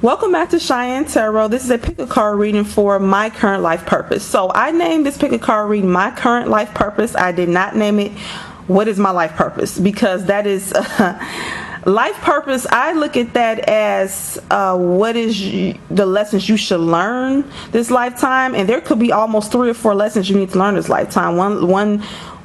Welcome back to Cheyenne Tarot. This is a pick a card reading for my current life purpose. So I named this pick a card reading my current life purpose. I did not name it what is my life purpose, because that is life purpose. I look at that as what is the lessons you should learn this lifetime, and there could be almost 3 or 4 lessons you need to learn this lifetime.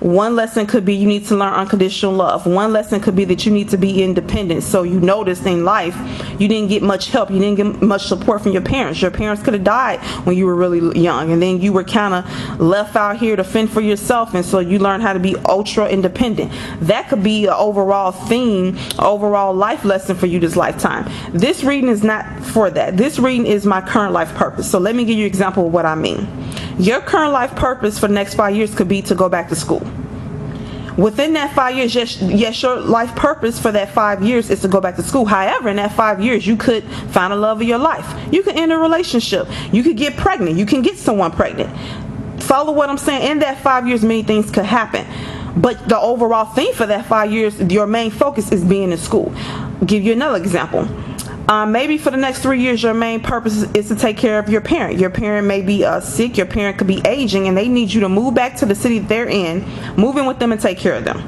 One lesson could be you need to learn unconditional love. One lesson could be that you need to be independent. So you noticed in life you didn't get much help. You didn't get much support from your parents. Your parents could have died when you were really young, and then you were kind of left out here to fend for yourself, and so you learned how to be ultra independent. That could be an overall theme, overall life lesson for you this lifetime. This reading is not for that. This reading is my current life purpose. So let me give you an example of what I mean. Your current life purpose for the next 5 years could be to go back to school. Within that 5 years, yes, your life purpose for that 5 years is to go back to school. However, in that 5 years, you could find a love of your life. You could end a relationship. You could get pregnant. You can get someone pregnant. Follow what I'm saying? In that 5 years, many things could happen. But the overall thing for that 5 years, your main focus is being in school. I'll give you another example. Maybe for the next 3 years, your main purpose is to take care of your parent. Your parent may be sick. Your parent could be aging, and they need you to move back to the city they're in, move in with them, and take care of them.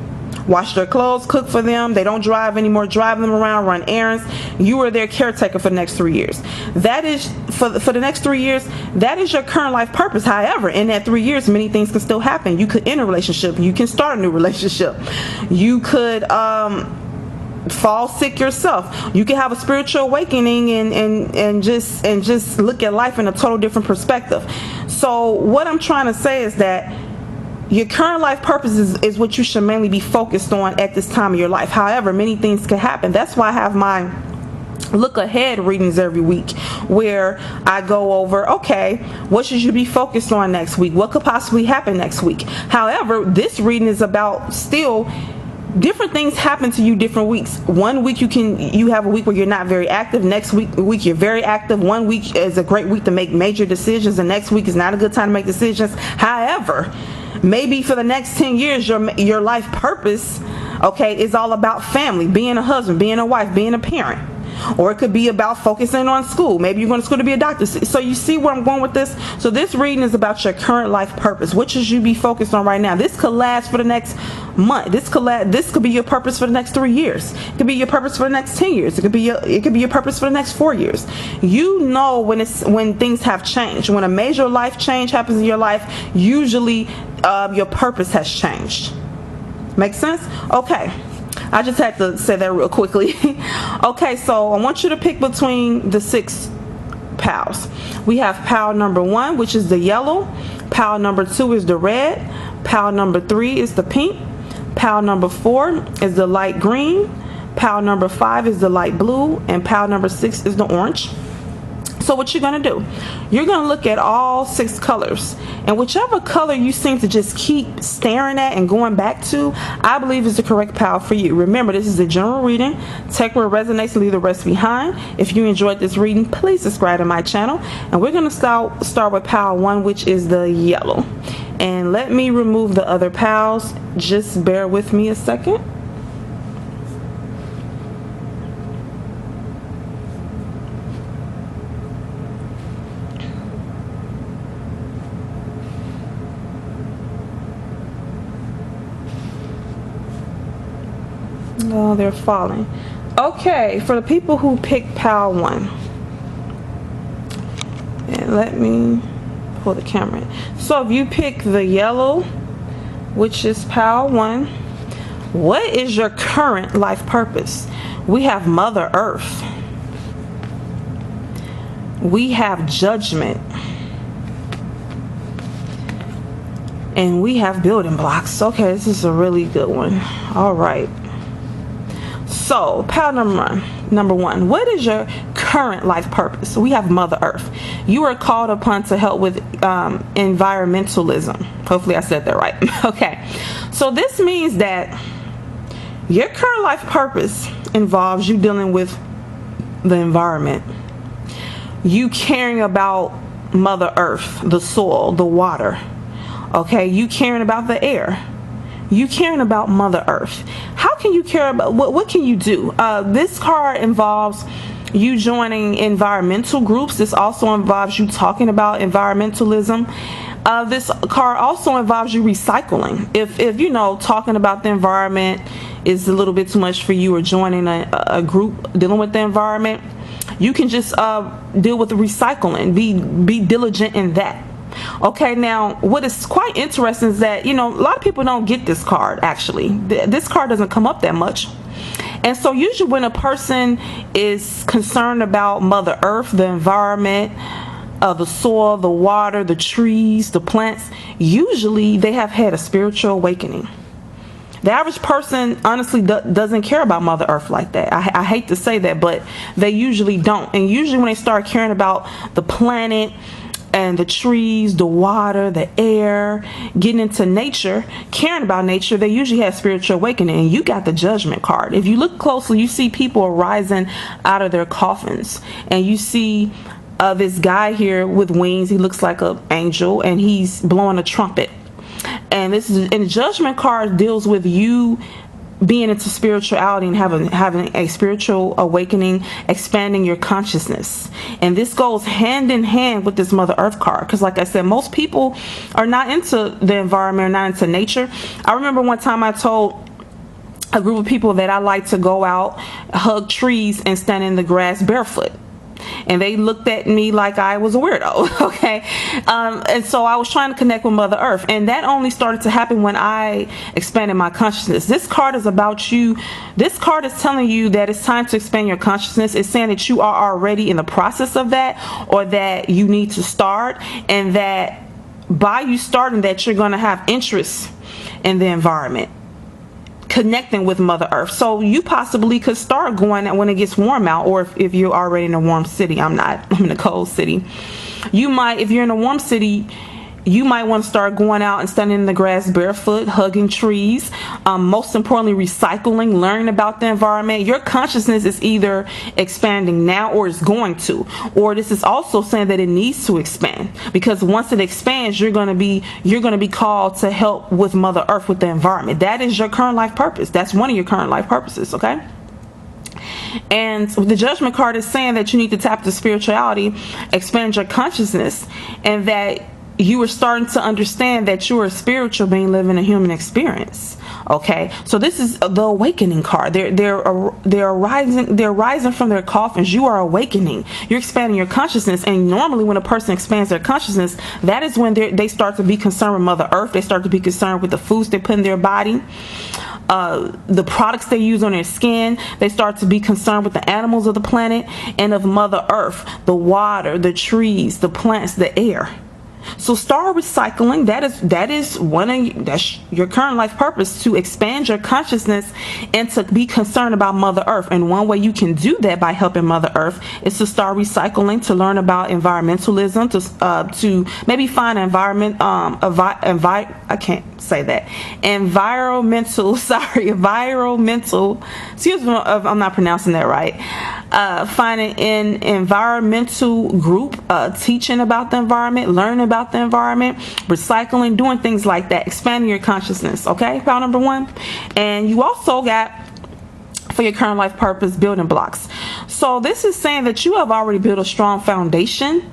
Wash their clothes, cook for them. They don't drive anymore. Drive them around, run errands. You are their caretaker for the next 3 years. That is for the next 3 years. That is your current life purpose. However, in that 3 years, many things can still happen. You could end a relationship. You can start a new relationship. You could fall sick yourself. You can have a spiritual awakening and just look at life in a total different perspective. So what I'm trying to say is that your current life purpose is what you should mainly be focused on at this time of your life. However, many things can happen. That's why I have my look ahead readings every week, where I go over, okay, what should you be focused on next week? What could possibly happen next week? However, this reading is about still different things happen to you different weeks. One week you have a week where you're not very active. Next week you're very active. One week is a great week to make major decisions. The next week is not a good time to make decisions. However, maybe for the next 10 years your life purpose, okay, is all about family, being a husband, being a wife, being a parent. Or it could be about focusing on school. Maybe you're going to school to be a doctor. So you see where I'm going with this? So this reading is about your current life purpose. What should you be focused on right now? This could last for the next month. This could be your purpose for the next 3 years. It could be your purpose for the next 10 years. It could be your purpose for the next 4 years. You know when things have changed. When a major life change happens in your life, usually your purpose has changed. Make sense? Okay. I just had to say that real quickly. Okay, so I want you to pick between the 6 pals. We have pal number 1, which is the yellow. Pal number 2 is the red. Pal number 3 is the pink. Pal number 4 is the light green. Pal number 5 is the light blue. And pal number 6 is the orange. So what you're going to do, you're going to look at all 6 colors, and whichever color you seem to just keep staring at and going back to, I believe is the correct pal for you. Remember, this is a general reading. Take what resonates and leave the rest behind. If you enjoyed this reading, please subscribe to my channel. And we're going to start with pal 1, which is the yellow. And let me remove the other pals. Just bear with me a second. Oh, they're falling. Okay, for the people who picked pal 1, and let me pull the camera in. So if you pick the yellow, which is pal 1, what is your current life purpose? We have Mother Earth. We have Judgment. And we have Building Blocks. Okay, this is a really good one. All right. So, pal number 1, what is your current life purpose? We have Mother Earth. You are called upon to help with environmentalism. Hopefully I said that right. Okay. So this means that your current life purpose involves you dealing with the environment. You caring about Mother Earth, the soil, the water. Okay. You caring about the air. You caring about Mother Earth. How can you care about what can you do? This card involves you joining environmental groups. This also involves you talking about environmentalism. This card also involves you recycling. If you know, talking about the environment is a little bit too much for you, or joining a group dealing with the environment, you can just deal with the recycling. Be diligent in that. Okay, now what is quite interesting is that, you know, a lot of people don't get this card. Actually, this card doesn't come up that much. And so usually when a person is concerned about Mother Earth, the environment, the soil, the water, the trees, the plants, usually they have had a spiritual awakening. The average person honestly doesn't care about Mother Earth like that. I hate to say that, but they usually don't. And usually when they start caring about the planet and the trees, the water, the air, getting into nature, caring about nature, they usually have spiritual awakening. And you got the Judgment card. If you look closely, you see people arising out of their coffins, and you see this guy here with wings. He looks like an angel, and he's blowing a trumpet. And this is, and the Judgment card deals with you being into spirituality and having a spiritual awakening, expanding your consciousness. And this goes hand in hand with this Mother Earth card, because like I said, most people are not into the environment, or not into nature. I remember one time I told a group of people that I like to go out, hug trees, and stand in the grass barefoot. And they looked at me like I was a weirdo. Okay. And so I was trying to connect with Mother Earth, and that only started to happen when I expanded my consciousness. This card is about you. This card is telling you that it's time to expand your consciousness. It's saying that you are already in the process of that, or that you need to start, and that by you starting that, you're going to have interest in the environment, connecting with Mother Earth. So you possibly could start going when it gets warm out, or if you're already in a warm city. I'm not. I'm in a cold city. You might, if you're in a warm city, you might want to start going out and standing in the grass barefoot, hugging trees. Most importantly, recycling, learning about the environment. Your consciousness is either expanding now, or it's going to, or this is also saying that it needs to expand, because once it expands, you're going to be called to help with Mother Earth, with the environment. That is your current life purpose. That's one of your current life purposes. Okay. And the Judgment card is saying that you need to tap into spirituality, expand your consciousness, and that you are starting to understand that you are a spiritual being living a human experience. Okay, so this is the awakening card. They're rising from their coffins. You are awakening. You're expanding your consciousness. And normally when a person expands their consciousness, that is when they start to be concerned with Mother Earth. They start to be concerned with the foods they put in their body, the products they use on their skin. They start to be concerned with the animals of the planet and of Mother Earth, the water, the trees, the plants, the air. So start recycling. That's your current life purpose, to expand your consciousness and to be concerned about Mother Earth. And one way you can do that by helping Mother Earth is to start recycling, to learn about environmentalism, to maybe find environmental, excuse me if I'm not pronouncing that right. Finding an environmental group, teaching about the environment, learning about the environment, recycling, doing things like that, expanding your consciousness. Okay, pile number 1. And you also got, for your current life purpose, building blocks. So this is saying that you have already built a strong foundation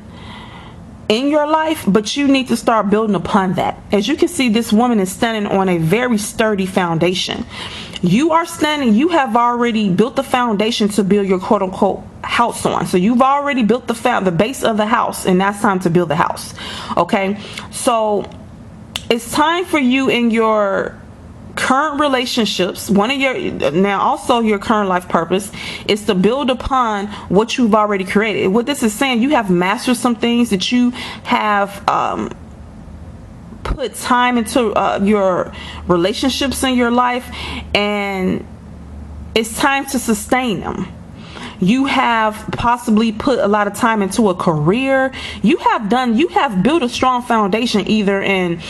in your life, but you need to start building upon that. As you can see, this woman is standing on a very sturdy foundation. You have already built the foundation to build your quote unquote house on. So you've already built the base of the house, and now it's time to build the house. Okay, so it's time for you in your current relationships. Also your current life purpose is to build upon what you've already created. What this is saying, you have mastered some things, that you have put time into your relationships in your life, and it's time to sustain them. You have possibly put a lot of time into a career. You have built a strong foundation, either in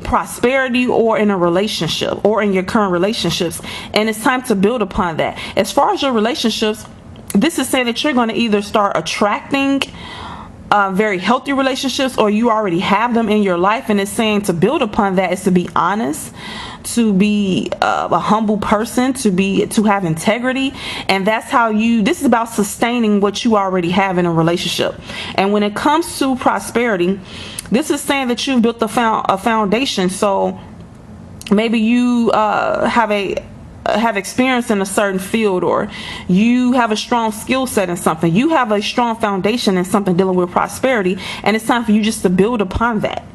prosperity or in a relationship, or in your current relationships, and it's time to build upon that. As far as your relationships, this is saying that you're going to either start attracting very healthy relationships, or you already have them in your life. And it's saying to build upon that is to be honest, to be a humble person, to have integrity. And that's how this is about sustaining what you already have in a relationship. And when it comes to prosperity, this is saying that you've built a foundation. So maybe you have experience in a certain field, or you have a strong skill set in something. You have a strong foundation in something dealing with prosperity, and it's time for you just to build upon that.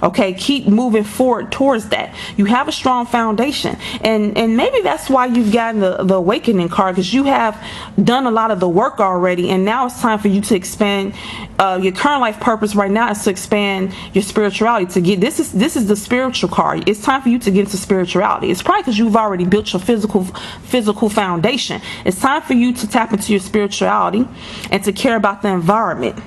Okay, keep moving forward towards that. You have a strong foundation, and maybe that's why you've gotten the awakening card, because you have done a lot of the work already, and now it's time for you to expand your current life purpose. Right now is to expand your spirituality. To get this is the spiritual card. It's time for you to get into spirituality. It's probably because you've already built your physical foundation. It's time for you to tap into your spirituality and to care about the environment,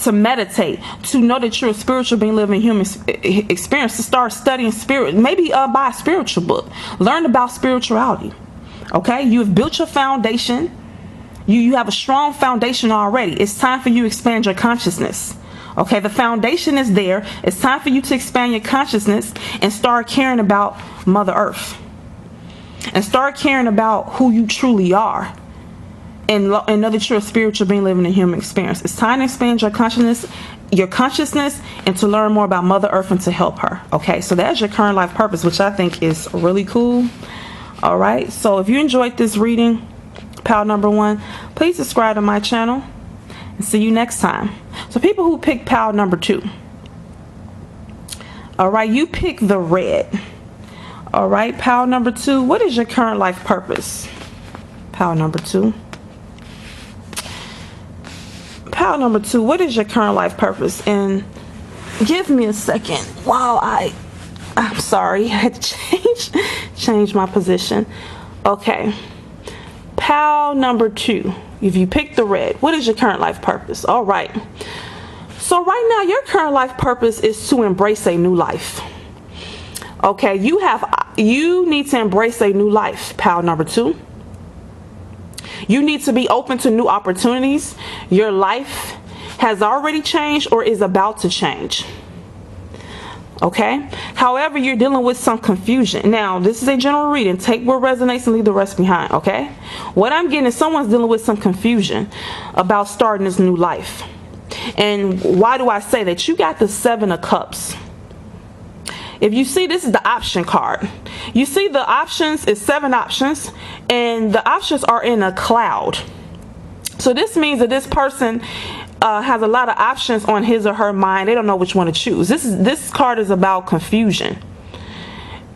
to meditate, to know that you're a spiritual being living human experience, to start studying spirit, maybe buy a spiritual book, learn about spirituality. Okay, you have built your foundation. You have a strong foundation already. It's time for you to expand your consciousness. Okay, the foundation is there. It's time for you to expand your consciousness and start caring about Mother Earth, and start caring about who you truly are, and know that you're a spiritual being living a human experience. It's time to expand your consciousness, and to learn more about Mother Earth and to help her. Okay, so that's your current life purpose, which I think is really cool. All right, so if you enjoyed this reading, pal number 1, please subscribe to my channel, and see you next time. So people who pick pal number 2, all right, you pick the red. All right, pal number 2, what is your current life purpose? Pal number 2. Pal number 2, what is your current life purpose? And give me a second while I'm sorry, I had to change my position. Okay, pal number 2, if you pick the red, what is your current life purpose? All right, so right now your current life purpose is to embrace a new life. Okay, you need to embrace a new life, pal number 2. You need to be open to new opportunities. Your life has already changed or is about to change. Okay, however, you're dealing with some confusion. Now, this is a general reading. Take what resonates and leave the rest behind. Okay, what I'm getting is someone's dealing with some confusion about starting this new life. And why do I say that? You got the 7 of Cups. If you see, this is the option card. You see the options is 7 options, and the options are in a cloud. So this means that this person has a lot of options on his or her mind. They don't know which one to choose. This card is about confusion,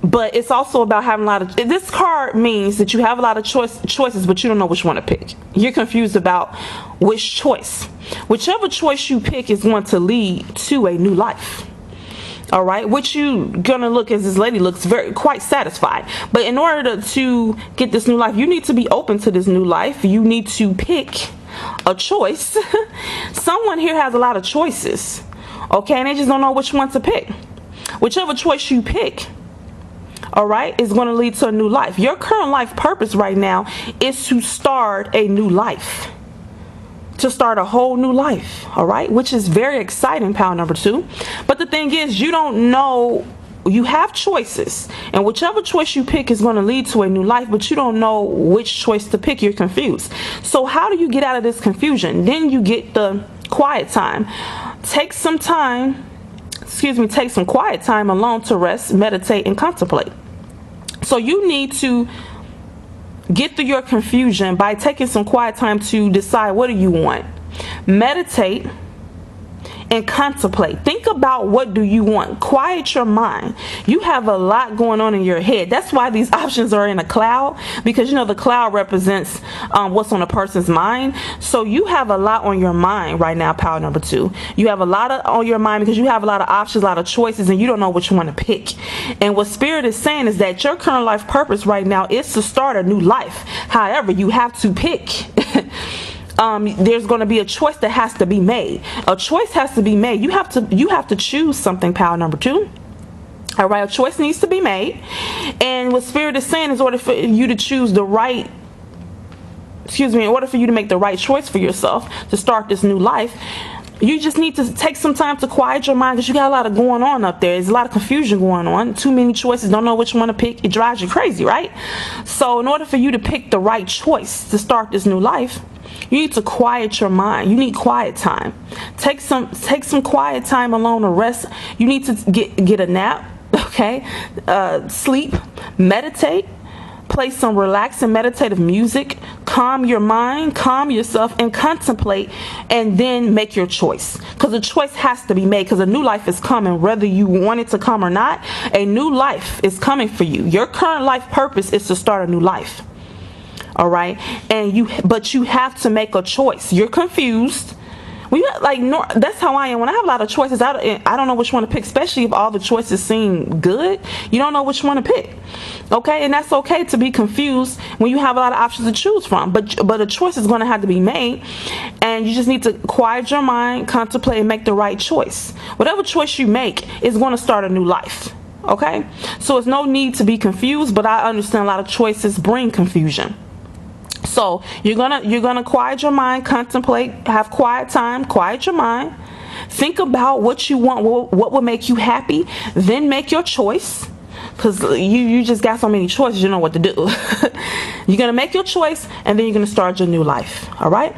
but it's also about having a lot of, this card means that you have a lot of choices, but you don't know which one to pick. You're confused about which choice. Whichever choice you pick is going to lead to a new life. All right, what you gonna look, as this lady looks quite satisfied. But in order to get this new life, you need to be open to this new life. You need to pick a choice. Someone here has a lot of choices, okay, and they just don't know which one to pick. Whichever choice you pick, all right, is going to lead to a new life. Your current life purpose right now is to start a new life, to start a whole new life, all right, which is very exciting, pal number 2. But the thing is, you don't know, you have choices, and whichever choice you pick is going to lead to a new life, but you don't know which choice to pick. You're confused. So how do you get out of this confusion? Then you get the quiet time. Take some quiet time alone to rest, meditate, and contemplate. So you need to get through your confusion by taking some quiet time to decide, what do you want? Meditate and contemplate. Think about, what do you want? Quiet your mind. You have a lot going on in your head. That's why these options are in a cloud, because you know the cloud represents what's on a person's mind. So you have a lot on your mind right now, pal number 2. You have a lot on your mind because you have a lot of options, a lot of choices, and you don't know which one to pick. And what Spirit is saying is that your current life purpose right now is to start a new life. However, you have to pick. There's going to be a choice that has to be made. A choice has to be made. You have to choose something, pal number 2. All right, a choice needs to be made. And what Spirit is saying is, in order for you to choose the right, in order for you to make the right choice for yourself to start this new life, You just need to take some time to quiet your mind, because you got a lot of going on up there. There's a lot of confusion going on. Too many choices. Don't know which one to pick. It drives you crazy, right? So in order for you to pick the right choice to start this new life, you need to quiet your mind. You need quiet time. Take some quiet time alone to rest. You need to get a nap, okay? Sleep, meditate. Play some relaxing meditative music, calm your mind, calm yourself, and contemplate, and then make your choice. Because the choice has to be made, because a new life is coming, whether you want it to come or not. A new life is coming for you. Your current life purpose is to start a new life. All right, but you have to make a choice. You're confused. That's how I am. When I have a lot of choices, I don't know which one to pick, especially if all the choices seem good. You don't know which one to pick. Okay, and that's okay to be confused when you have a lot of options to choose from. But a choice is going to have to be made, and you just need to quiet your mind, contemplate, and make the right choice. Whatever choice you make is going to start a new life. Okay, so it's no need to be confused, but I understand a lot of choices bring confusion. So you're gonna quiet your mind, contemplate, have quiet time, quiet your mind, think about what you want, what will make you happy, then make your choice, because you just got so many choices, you know what to do. You're gonna make your choice, and then you're gonna start your new life. All right,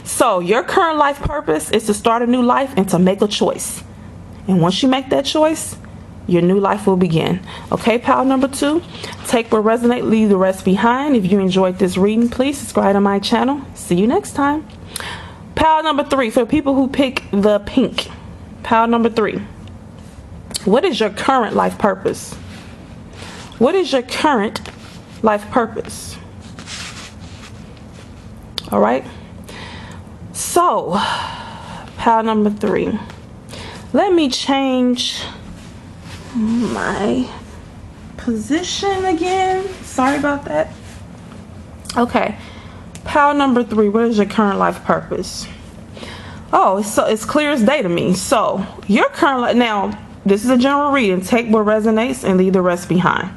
so your current life purpose is to start a new life and to make a choice, and once you make that choice, your new life will begin. Okay, pal number 2, take what resonates, leave the rest behind. If you enjoyed this reading, please subscribe to my channel. See you next time. Pal number 3, for people who pick the pink. Pal number 3, what is your current life purpose? What is your current life purpose? All right, so pal number 3, let me change my position again. Sorry about that. Okay, pile number 3, what is your current life purpose? Oh, it's clear as day to me. So your current, now this is a general reading, take what resonates and leave the rest behind.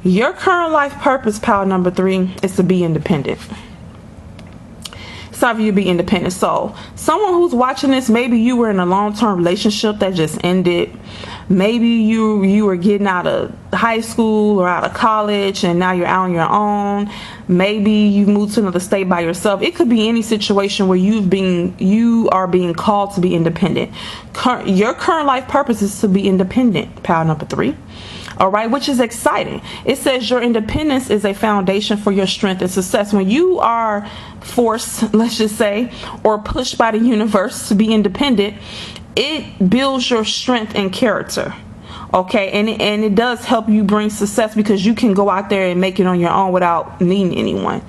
Your current life purpose, pile number 3, is to be independent. It's time for you to be independent. So someone who's watching this, maybe you were in a long-term relationship that just ended. Maybe you were getting out of high school or out of college, and now you're out on your own. Maybe you moved to another state by yourself. It could be any situation where you are being called to be independent. Your current life purpose is to be independent, pile number 3. All right, which is exciting. It says your independence is a foundation for your strength and success. When you are forced, let's just say, or pushed by the universe to be independent, it builds your strength and character. Okay, and it does help you bring success, because you can go out there and make it on your own without needing anyone.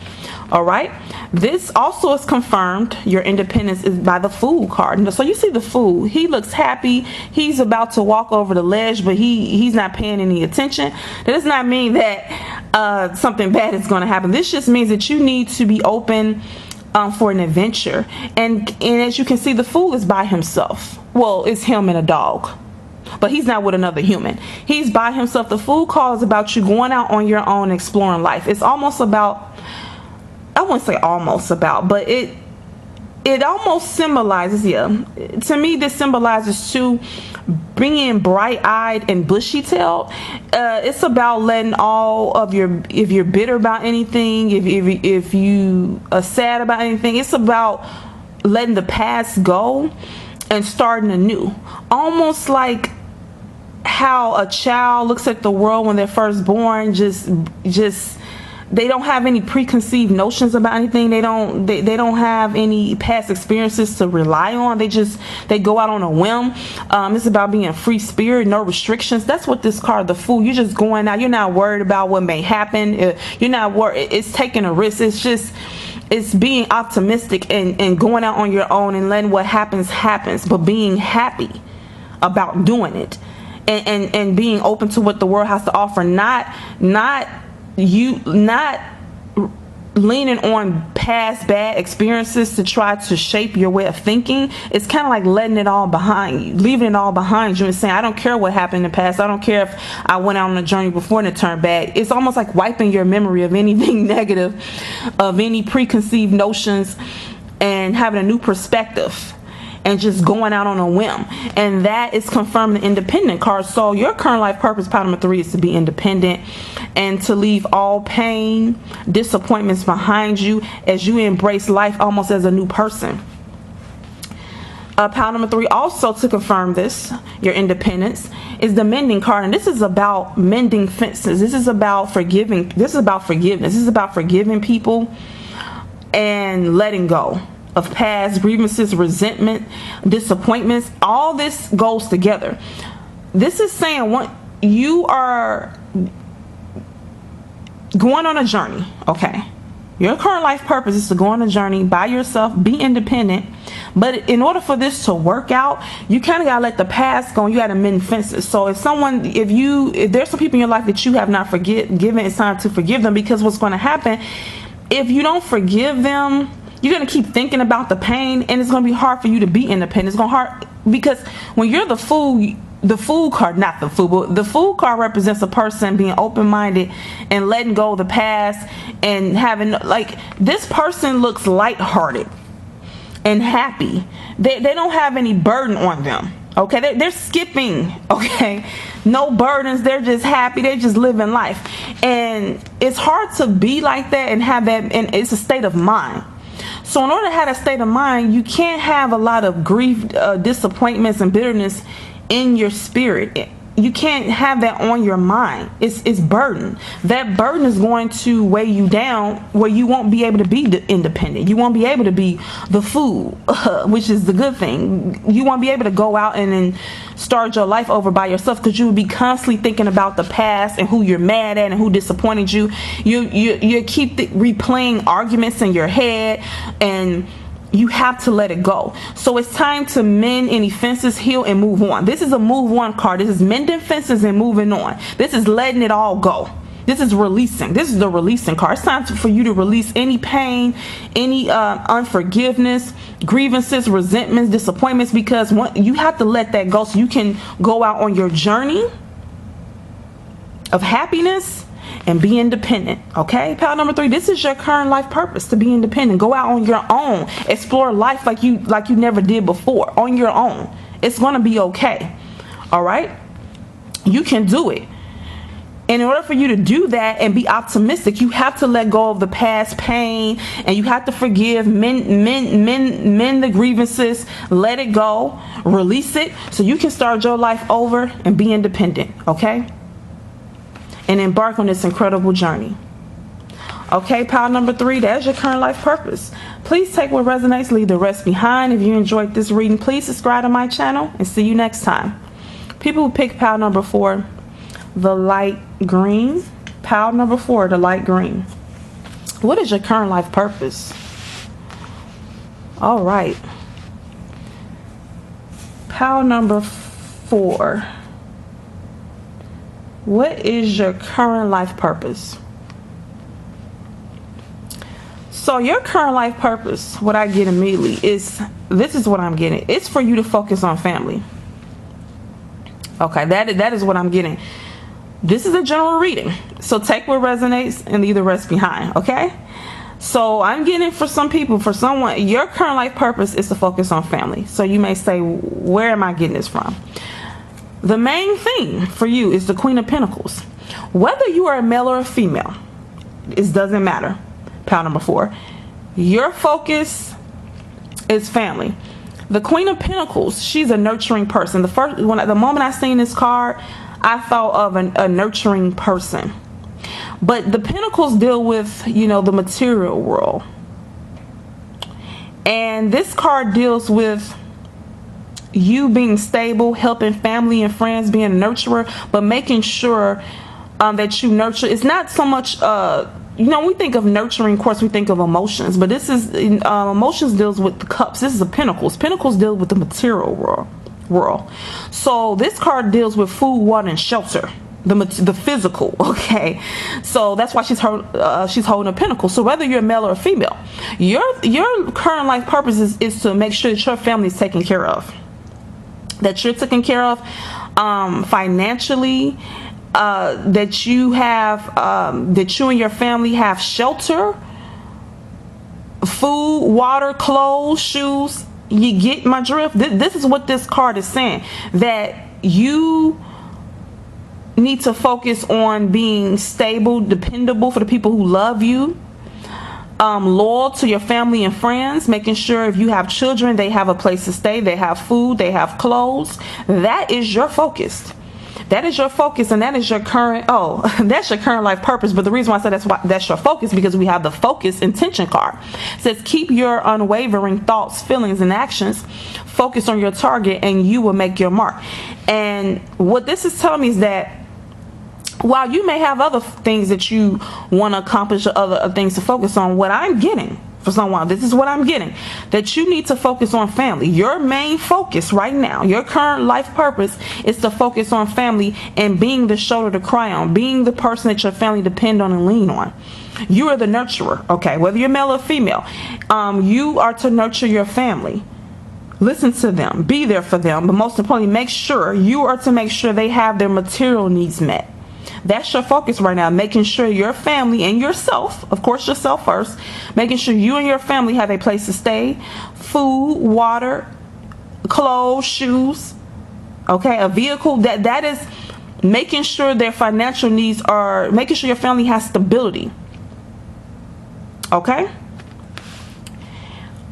All right, this also is confirmed. Your independence is by the Fool card. So you see the Fool, he looks happy, he's about to walk over the ledge, but he's not paying any attention. That does not mean that something bad is going to happen. This just means that you need to be open for an adventure. And as you can see, the Fool is by himself. Well, it's him and a dog, but he's not with another human. He's by himself. The Fool call is about you going out on your own, exploring life. It's almost about, I wouldn't say almost about, but it almost symbolizes, to me this symbolizes too, being bright-eyed and bushy-tailed. It's about letting all of if you're bitter about anything, if you are sad about anything, it's about letting the past go and starting anew. Almost like how a child looks at the world when they're first born, just they don't have any preconceived notions about anything. They don't have any past experiences to rely on. They go out on a whim. It's about being a free spirit, no restrictions. That's what this card, the Fool. You're just going out. You're not worried about what may happen. You're not worried. It's taking a risk. It's being optimistic and going out on your own and letting what happens, but being happy about doing it, and being open to what the world has to offer. Not leaning on past bad experiences to try to shape your way of thinking. It's kind of like letting it all behind you, leaving it all behind you and saying, I don't care what happened in the past. I don't care if I went out on a journey before and it turned bad. It's almost like wiping your memory of anything negative, of any preconceived notions, and having a new perspective. and just going out on a whim. And that is confirmed the independent card. So your current life purpose, pile number 3, is to be independent and to leave all pain, disappointments behind you as you embrace life almost as a new person. Pile number 3, also to confirm this, your independence, is the mending card. And this is about mending fences. This is about forgiving. This is about forgiveness. This is about forgiving people and letting go of past grievances, resentment, disappointments. All this goes together. This is saying what you are going on a journey. Okay. Your current life purpose is to go on a journey by yourself, be independent. But in order for this to work out, you kind of got to let the past go. You got to mend fences. So if there's some people in your life that you have not forgiven, it's time to forgive them, because what's going to happen if you don't forgive them, you're going to keep thinking about the pain, and it's going to be hard for you to be independent. It's going to hard because when you're the fool card, not the fool, but the fool card represents a person being open-minded and letting go of the past and having, like, this person looks lighthearted and happy. They don't have any burden on them. Okay, they're skipping. Okay, no burdens. They're just happy. They're just living life, and it's hard to be like that and have that. And it's a state of mind. So in order to have a state of mind, you can't have a lot of grief, disappointments, and bitterness in your spirit. You can't have that on your mind. It's burden. That burden is going to weigh you down, where you won't be able to be independent. You won't be able to be the fool, which is the good thing. You won't be able to go out and then start your life over by yourself, because you will be constantly thinking about the past and who you're mad at and who disappointed you. You keep replaying arguments in your head, and you have to let it go. So it's time to mend any fences, heal, and move on. This is a move on card. This is mending fences and moving on. This is letting it all go. This is releasing. This is the releasing card. It's time for you to release any pain, any unforgiveness, grievances, resentments, disappointments, because you have to let that go so you can go out on your journey of happiness and be independent. Okay, pile number 3, this is your current life purpose, to be independent. Go out on your own, explore life like you never did before, on your own. It's gonna be okay. All right, you can do it. And in order for you to do that and be optimistic, you have to let go of the past pain, and you have to forgive, mend the grievances, let it go, release it, so you can start your life over and be independent. Okay, and embark on this incredible journey. Okay, pile number 3, that's your current life purpose. Please take what resonates, leave the rest behind. If you enjoyed this reading, please subscribe to my channel, and see you next time. People who pick pile number 4, the light green. Pile number 4, the light green. What is your current life purpose? All right. Pile number 4. What is your current life purpose? So your current life purpose, what I get immediately is, this is what I'm getting. It's for you to focus on family. Okay, that is what I'm getting. This is a general reading, so take what resonates and leave the rest behind. Okay, so I'm getting it for some people. For someone, your current life purpose is to focus on family. So you may say, where am I getting this from? The main thing for you is the Queen of Pentacles. Whether you are a male or a female, it doesn't matter. Pile number 4, your focus is family. The Queen of Pentacles, she's a nurturing person. The moment I seen this card, I thought of a nurturing person. But the Pentacles deal with, the material world. And this card deals with you being stable, helping family and friends, being a nurturer, but making sure that you nurture. It's not so much, we think of nurturing, of course, we think of emotions, but this is, emotions deals with the cups. This is the Pentacles. Pentacles deal with the material world. So this card deals with food, water, and shelter. The physical. Okay, so that's why she's holding a pentacle. So whether you're a male or a female, your current life purpose is to make sure that your family is taken care of, that you're taken care of financially, that you and your family have shelter, food, water, clothes, shoes. You get my drift? This is what this card is saying, that you need to focus on being stable, dependable for the people who love you, loyal to your family and friends, making sure if you have children, they have a place to stay, they have food, they have clothes. That is your focus. That is your focus, and that is your current, that's your current life purpose. But the reason why I said that's your focus, because we have the focus intention card. It says keep your unwavering thoughts, feelings, and actions focused on your target, and you will make your mark. And what this is telling me is that while you may have other things that you want to accomplish, or other things to focus on, what I'm getting for someone, this is what I'm getting, that you need to focus on family. Your main focus right now, your current life purpose, is to focus on family and being the shoulder to cry on, being the person that your family depend on and lean on. You are the nurturer, okay? Whether you're male or female, you are to nurture your family. Listen to them, be there for them, but most importantly, you are to make sure they have their material needs met. That's your focus right now, making sure your family and yourself, of course yourself first, making sure you and your family have a place to stay, food, water, clothes, shoes, okay, a vehicle. That is making sure their financial needs are, making sure your family has stability, okay?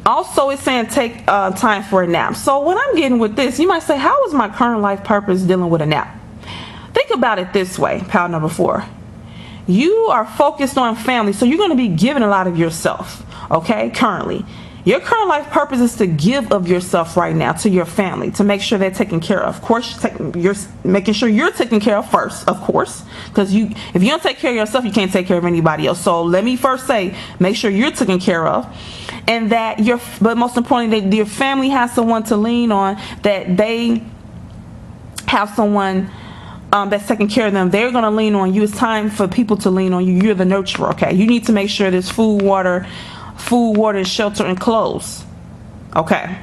Also, it's saying take time for a nap. So what I'm getting with this, you might say, how is my current life purpose dealing with a nap? Think about it this way, pal number 4. You are focused on family, so you're going to be giving a lot of yourself, okay, currently. Your current life purpose is to give of yourself right now to your family, to make sure they're taken care of. Of course, you're making sure you're taken care of first, of course, because if you don't take care of yourself, you can't take care of anybody else. So let me first say, make sure you're taken care of, and that but most importantly, that your family has someone to lean on, that they have someone that's taking care of them. They're going to lean on you. It's time for people to lean on you. You're the nurturer, okay? You need to make sure there's food, water, shelter, and clothes, okay?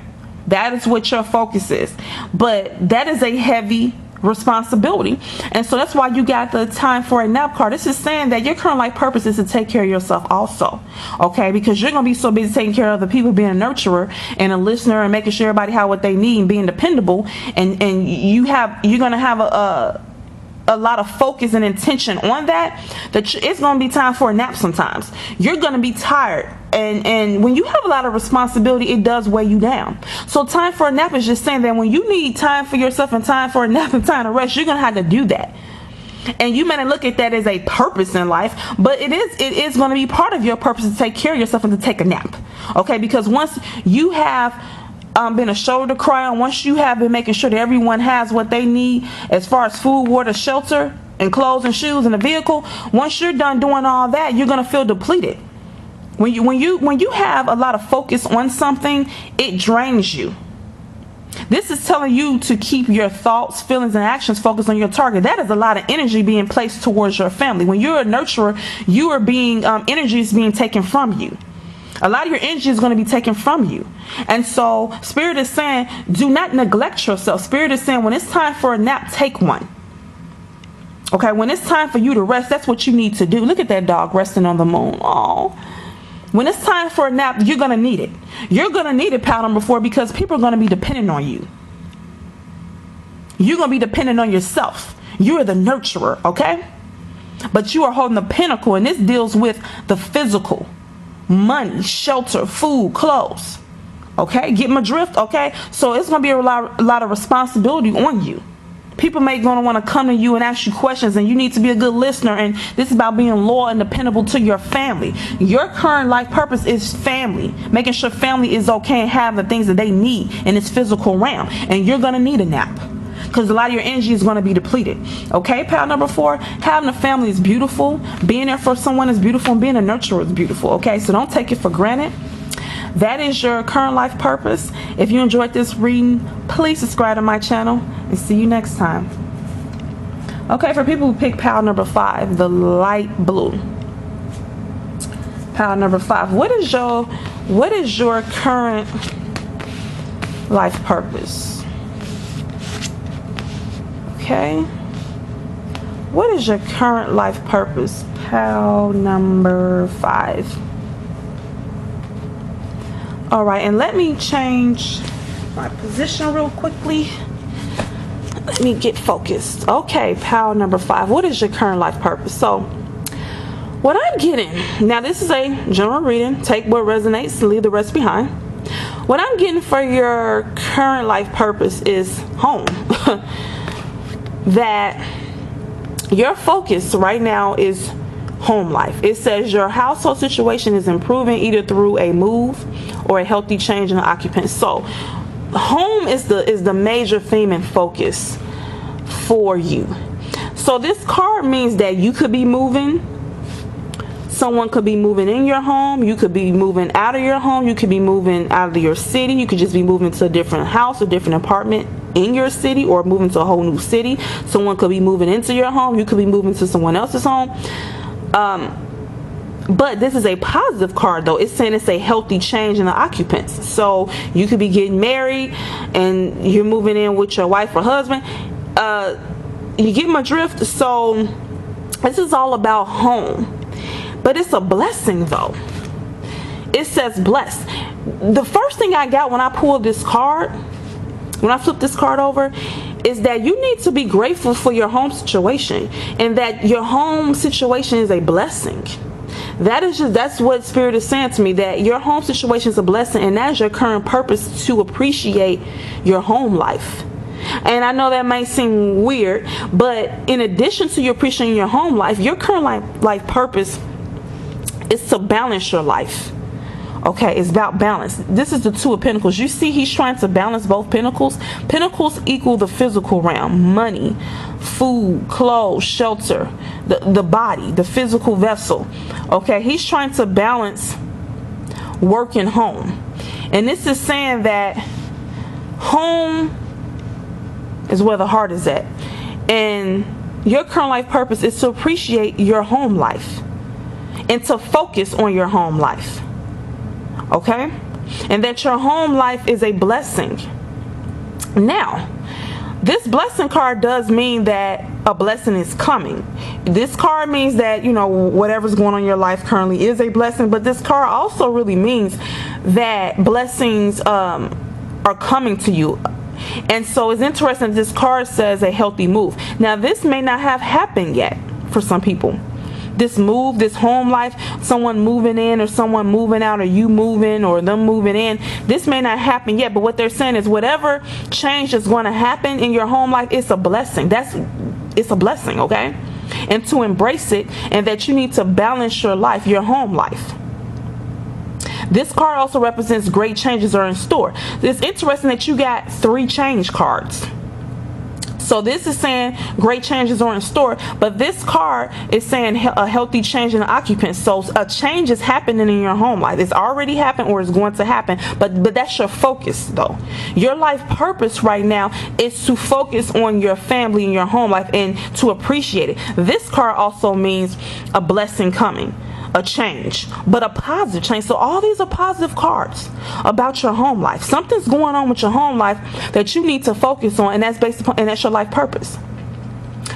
That is what your focus is. But that is a heavy responsibility, and so that's why you got the time for a nap card. This is saying that your current life purpose is to take care of yourself also, okay? Because you're going to be so busy taking care of the people, being a nurturer and a listener, and making sure everybody have what they need, and being dependable, and you're going to have a lot of focus and intention on that it's going to be time for a nap sometimes. You're going to be tired, and when you have a lot of responsibility, it does weigh you down. So time for a nap is just saying that when you need time for yourself and time for a nap and time to rest, you're going to have to do that. And you may not look at that as a purpose in life, but it is going to be part of your purpose to take care of yourself and to take a nap, okay? Because once you have been a shoulder to cry on, once you have been making sure that everyone has what they need as far as food, water, shelter, and clothes and shoes and a vehicle, once you're done doing all that, you're going to feel depleted. When you have a lot of focus on something, it drains you. This is telling you to keep your thoughts, feelings, and actions focused on your target. That is a lot of energy being placed towards your family. When you're a nurturer, you are being energy is being taken from you. A lot of your energy is going to be taken from you. And so Spirit is saying, do not neglect yourself. Spirit is saying, when it's time for a nap, take one. Okay, when it's time for you to rest, that's what you need to do. Look at that dog resting on the moon. Oh, when it's time for a nap, you're going to need it. You're going to need it, pal number 4, because people are going to be dependent on you. You're going to be dependent on yourself. You are the nurturer, okay? But you are holding the pinnacle, and this deals with the physical. Money, shelter, food, clothes, okay? Get my drift, okay? So it's going to be a lot of responsibility on you. People may going to want to come to you and ask you questions, and you need to be a good listener, and this is about being loyal and dependable to your family. Your current life purpose is family, making sure family is okay and have the things that they need in this physical realm, and you're going to need a nap, because a lot of your energy is going to be depleted, okay? Pal number 4, having a family is beautiful. Being there for someone is beautiful, and being a nurturer is beautiful, okay? So don't take it for granted. That is your current life purpose. If you enjoyed this reading, please subscribe to my channel, and see you next time. Okay, for people who pick pal number 5, the light blue. Pal number 5, what is your current life purpose? Okay, what is your current life purpose, pal number 5? All right, and let me change my position real quickly. Let me get focused. Okay, pile number 5. What is your current life purpose? So, what I'm getting, now this is a general reading. Take what resonates, leave the rest behind. What I'm getting for your current life purpose is home. That your focus right now is home life. It says your household situation is improving either through a move or a healthy change in the occupant. So home is the major theme and focus for you. So this card means that you could be moving. Someone could be moving in your home. You could be moving out of your home. You could be moving out of your city. You could just be moving to a different house, a different apartment in your city, or moving to a whole new city. Someone could be moving into your home. You could be moving to someone else's home. But this is a positive card, though. It's saying it's a healthy change in the occupants. So you could be getting married and you're moving in with your wife or husband. You get my drift? So this is all about home. But it's a blessing, though. It says blessed. The first thing I got when I pulled this card, when I flipped this card over, is that you need to be grateful for your home situation, and that your home situation is a blessing. That's what Spirit is saying to me, that your home situation is a blessing, and that's your current purpose, to appreciate your home life. And I know that may seem weird, but in addition to you appreciating your home life, your current life purpose is to balance your life. Okay, it's about balance. This is the 2 of Pentacles. You see, he's trying to balance both pentacles. Pentacles equal the physical realm, money, food, clothes, shelter, the body, the physical vessel. Okay, he's trying to balance work and home. And this is saying that home is where the heart is at. And your current life purpose is to appreciate your home life and to focus on your home life. Okay? And that your home life is a blessing. Now, this blessing card does mean that a blessing is coming. This card means that, you know, whatever's going on in your life currently is a blessing, but this card also really means that blessings are coming to you. And so it's interesting, this card says a healthy move. Now, this may not have happened yet for some people. This move, this home life, someone moving in or someone moving out, or you moving or them moving in, this may not happen yet, but what they're saying is whatever change is going to happen in your home life, it's a blessing. It's a blessing, okay? And to embrace it, and that you need to balance your life, your home life. This card also represents great changes are in store. It's interesting that you got 3 change cards. So this is saying great changes are in store, but this card is saying a healthy change in the occupant. So a change is happening in your home life. It's already happened or it's going to happen, but that's your focus, though. Your life purpose right now is to focus on your family and your home life and to appreciate it. This card also means a blessing coming, a change, but a positive change. So all these are positive cards about your home life. Something's going on with your home life that you need to focus on, and that's based upon, and that's your life purpose.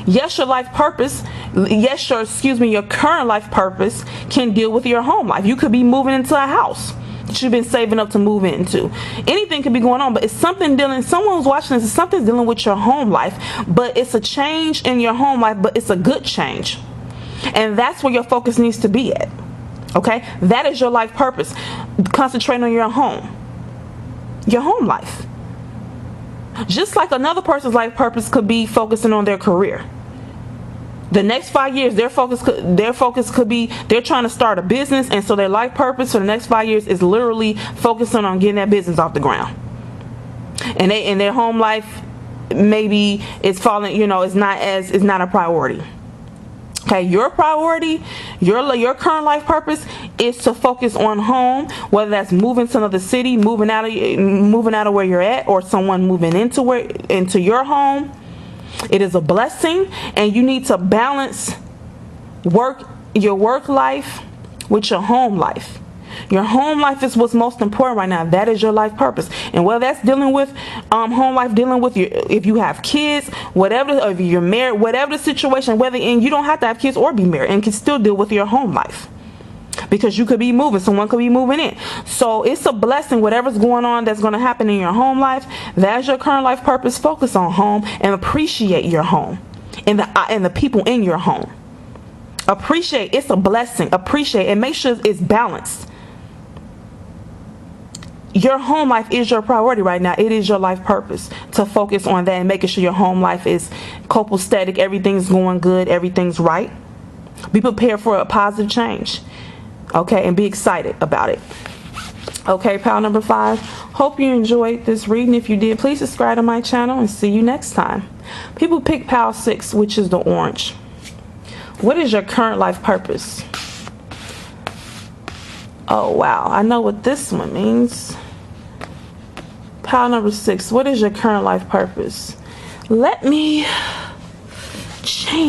Yes, your life purpose, yes, your current life purpose can deal with your home life. You could be moving into a house that you've been saving up to move into. Anything could be going on, but it's something dealing, someone who's watching this, something's dealing with your home life, but it's a change in your home life, but it's a good change. And that's where your focus needs to be at. Okay? That is your life purpose. Concentrating on your home life. Just like another person's life purpose could be focusing on their career. The next 5 years, their focus could be they're trying to start a business, and so their life purpose for the next 5 years is literally focusing on getting that business off the ground. And their home life maybe it's falling, it's not a priority. Okay, your priority, your current life purpose is to focus on home, whether that's moving to another city, moving out of where you're at, or someone moving into your home. It is a blessing, and you need to balance your work life with your home life. Your home life is what's most important right now. That is your life purpose. And whether that's dealing with home life, dealing with if you have kids, whatever, or if you're married, whatever the situation, and you don't have to have kids or be married, and can still deal with your home life. because you could be moving, someone could be moving in. So it's a blessing. Whatever's going on that's going to happen in your home life, that's your current life purpose. Focus on home and appreciate your home and the people in your home. Appreciate. It's a blessing. Appreciate and make sure it's balanced. Your home life is your priority right now. It is your life purpose to focus on that and making sure your home life is copacetic. Everything's going good. Everything's right. Be prepared for a positive change. Okay, and be excited about it. Okay, pile number 5. Hope you enjoyed this reading. If you did, please subscribe to my channel and see you next time. People pick pile 6, which is the orange. What is your current life purpose? Oh, wow. I know what this one means. Pile number 6. What is your current life purpose? Let me change.